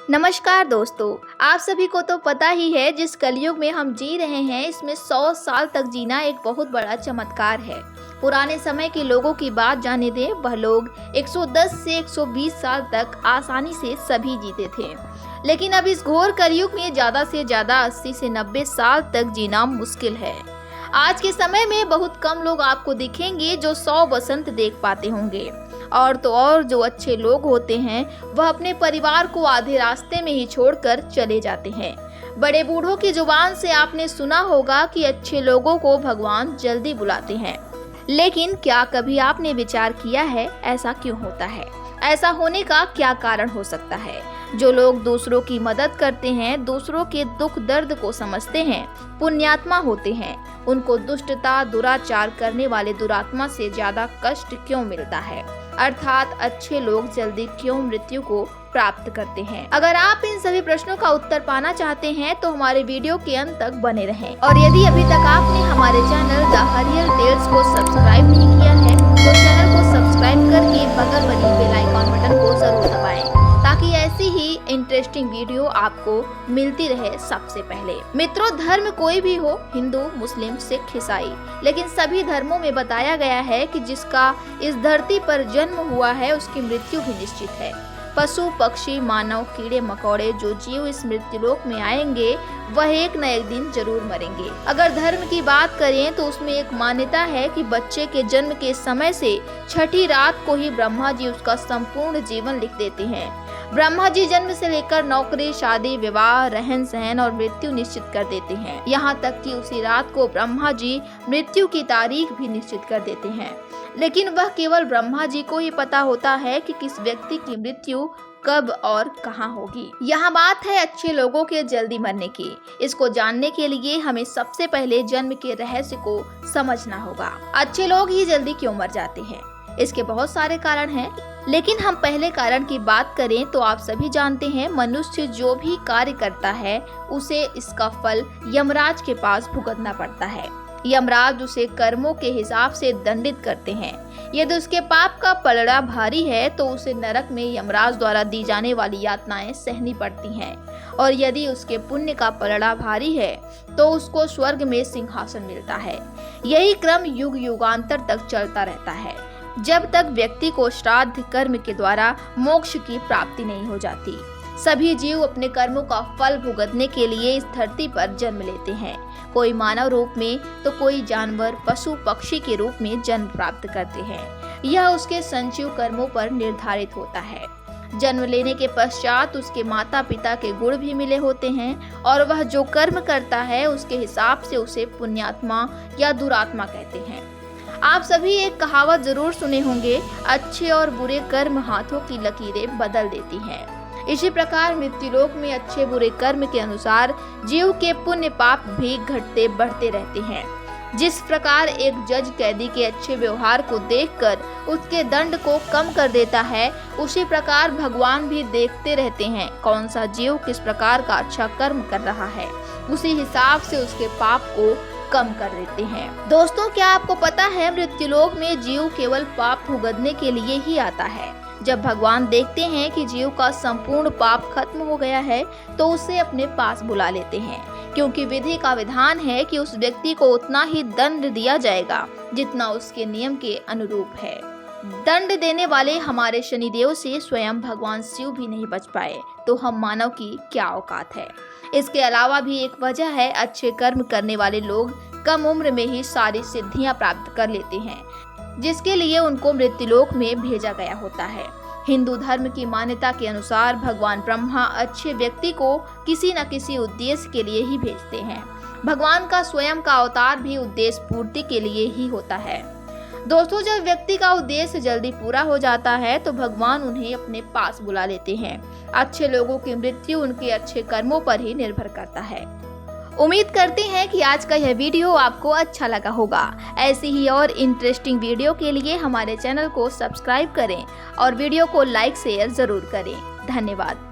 नमस्कार दोस्तों, आप सभी को तो पता ही है जिस कलयुग में हम जी रहे हैं इसमें 100 साल तक जीना एक बहुत बड़ा चमत्कार है। पुराने समय के लोगों की बात जाने दें, वह लोग 110 से 120 साल तक आसानी से सभी जीते थे। लेकिन अब इस घोर कलयुग में ज्यादा से ज्यादा 80 से 90 साल तक जीना मुश्किल है। आज के समय में बहुत कम लोग आपको दिखेंगे जो 100 बसंत देख पाते होंगे। और तो और जो अच्छे लोग होते हैं वह अपने परिवार को आधे रास्ते में ही छोड़कर चले जाते हैं। बड़े बूढ़ों की जुबान से आपने सुना होगा कि अच्छे लोगों को भगवान जल्दी बुलाते हैं। लेकिन क्या कभी आपने विचार किया है ऐसा क्यों होता है? ऐसा होने का क्या कारण हो सकता है? जो लोग दूसरों की मदद करते हैं, दूसरों के दुख दर्द को समझते हैं, पुण्यात्मा होते हैं, उनको दुष्टता दुराचार करने वाले दुरात्मा से ज्यादा कष्ट क्यों मिलता है? अर्थात अच्छे लोग जल्दी क्यों मृत्यु को प्राप्त करते हैं? अगर आप इन सभी प्रश्नों का उत्तर पाना चाहते हैं तो हमारे वीडियो के अंत तक बने रहें। और यदि अभी तक आपने हमारे चैनल द हरियर टेल्स को सब्सक्राइब नहीं किया है तो चैनल को सब्सक्राइब करके बगल वाली बेल आइकॉन बटन को जरूर दबाएं, ताकि ऐसी ही इंटरेस्टिंग वीडियो आपको मिलती रहे सबसे पहले। मित्रों, धर्म कोई भी हो, हिंदू, मुस्लिम, सिख, ईसाई, लेकिन सभी धर्मों में बताया गया है कि जिसका इस धरती पर जन्म हुआ है उसकी मृत्यु भी निश्चित है। पशु, पक्षी, मानव, कीड़े मकोड़े जो जीव इस मृत्युलोक में आएंगे वह एक न एक दिन जरूर मरेंगे। अगर धर्म की बात करें तो उसमें एक मान्यता है कि बच्चे के जन्म के समय से छठी रात को ही ब्रह्मा जी उसका संपूर्ण जीवन लिख देते हैं। ब्रह्मा जी जन्म से लेकर नौकरी, शादी, विवाह, रहन सहन और मृत्यु निश्चित कर देते हैं। यहाँ तक कि उसी रात को ब्रह्मा जी मृत्यु की तारीख भी निश्चित कर देते हैं। लेकिन वह केवल ब्रह्मा जी को ही पता होता है कि किस व्यक्ति की मृत्यु कब और कहाँ होगी। यहाँ बात है अच्छे लोगों के जल्दी मरने की। इसको जानने के लिए हमें सबसे पहले जन्म के रहस्य को समझना होगा। अच्छे लोग ही जल्दी क्यों मर जाते हैं? इसके बहुत सारे कारण हैं, लेकिन हम पहले कारण की बात करें तो आप सभी जानते हैं मनुष्य जो भी कार्य करता है उसे इसका फल यमराज के पास भुगतना पड़ता है। यमराज उसे कर्मों के हिसाब से दंडित करते हैं। यदि उसके पाप का पलड़ा भारी है तो उसे नरक में यमराज द्वारा दी जाने वाली यातनाएं सहनी पड़ती हैं, और यदि उसके पुण्य का पलड़ा भारी है तो उसको स्वर्ग में सिंहासन मिलता है। यही क्रम युग युगांतर तक चलता रहता है, जब तक व्यक्ति को श्राद्ध कर्म के द्वारा मोक्ष की प्राप्ति नहीं हो जाती। सभी जीव अपने कर्मों का फल भुगतने के लिए इस धरती पर जन्म लेते हैं। कोई मानव रूप में तो कोई जानवर, पशु, पक्षी के रूप में जन्म प्राप्त करते हैं। यह उसके संचिव कर्मों पर निर्धारित होता है। जन्म लेने के पश्चात उसके माता पिता के गुण भी मिले होते हैं, और वह जो कर्म करता है उसके हिसाब से उसे पुण्यात्मा या दुरात्मा कहते हैं। आप सभी एक कहावत जरूर सुने होंगे, अच्छे और बुरे कर्म हाथों की लकीरें बदल देती हैं। इसी प्रकार मृत्युलोक में अच्छे बुरे कर्म के अनुसार जीव के पुण्य पाप भी घटते बढ़ते रहते हैं। जिस प्रकार एक जज कैदी के अच्छे व्यवहार को देखकर उसके दंड को कम कर देता है, उसी प्रकार भगवान भी देखते रहते हैं कौन सा जीव किस प्रकार का अच्छा कर्म कर रहा है, उसी हिसाब से उसके पाप को कम कर देते हैं। दोस्तों, क्या आपको पता है मृत्युलोक में जीव केवल पाप भुगतने के लिए ही आता है। जब भगवान देखते हैं कि जीव का संपूर्ण पाप खत्म हो गया है तो उसे अपने पास बुला लेते हैं, क्योंकि विधि का विधान है कि उस व्यक्ति को उतना ही दंड दिया जाएगा जितना उसके नियम के अनुरूप है। दंड देने वाले हमारे शनिदेव से स्वयं भगवान शिव भी नहीं बच पाए, तो हम मानव की क्या औकात है। इसके अलावा भी एक वजह है, अच्छे कर्म करने वाले लोग कम उम्र में ही सारी सिद्धियां प्राप्त कर लेते हैं, जिसके लिए उनको मृत्युलोक में भेजा गया होता है। हिंदू धर्म की मान्यता के अनुसार भगवान ब्रह्मा अच्छे व्यक्ति को किसी न किसी उद्देश्य के लिए ही भेजते हैं। भगवान का स्वयं का अवतार भी उद्देश्य पूर्ति के लिए ही होता है। दोस्तों, जब व्यक्ति का उद्देश्य जल्दी पूरा हो जाता है तो भगवान उन्हें अपने पास बुला लेते हैं। अच्छे लोगों की मृत्यु उनके अच्छे कर्मों पर ही निर्भर करता है। उम्मीद करते हैं कि आज का यह वीडियो आपको अच्छा लगा होगा। ऐसी ही और इंटरेस्टिंग वीडियो के लिए हमारे चैनल को सब्सक्राइब करें और वीडियो को लाइक शेयर जरूर करें। धन्यवाद।